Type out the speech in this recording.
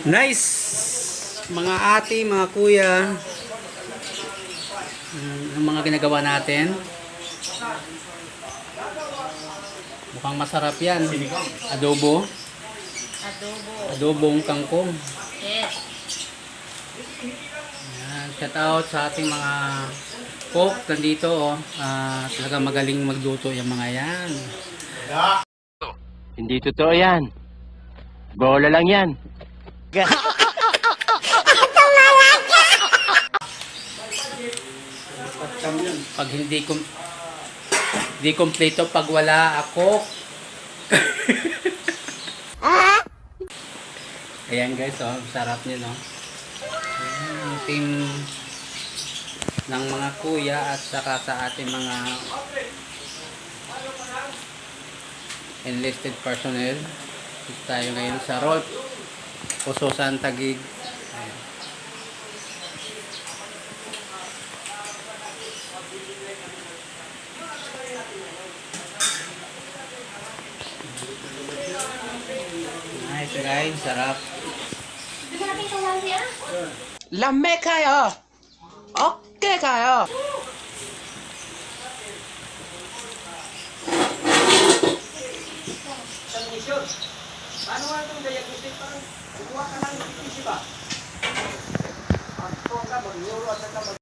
Nice! Mga ate, mga kuya. Ang mga ginagawa natin. Mukhang masarap yan. Adobo. Adobong kangkong. Yes. Yan. Shout out sa ating mga cook nandito. Oh. Talaga magaling magluto yung mga yan. Hindi totoo yan. Bola lang yan. Pag hindi kompleto pag wala ako. Ayan guys, oh, sarap niya, no. Ayan, team ng mga kuya at saka sa ating mga enlisted personnel. Dito tayo ngayon sa Road Pusosan Taguig. Ayan. Nice guys, sarap. Lame kayo. Okay kayo. Ano nga itong diagnostic? Parang kukuha ka ng isip ba? Ang ka, mag-euro at saka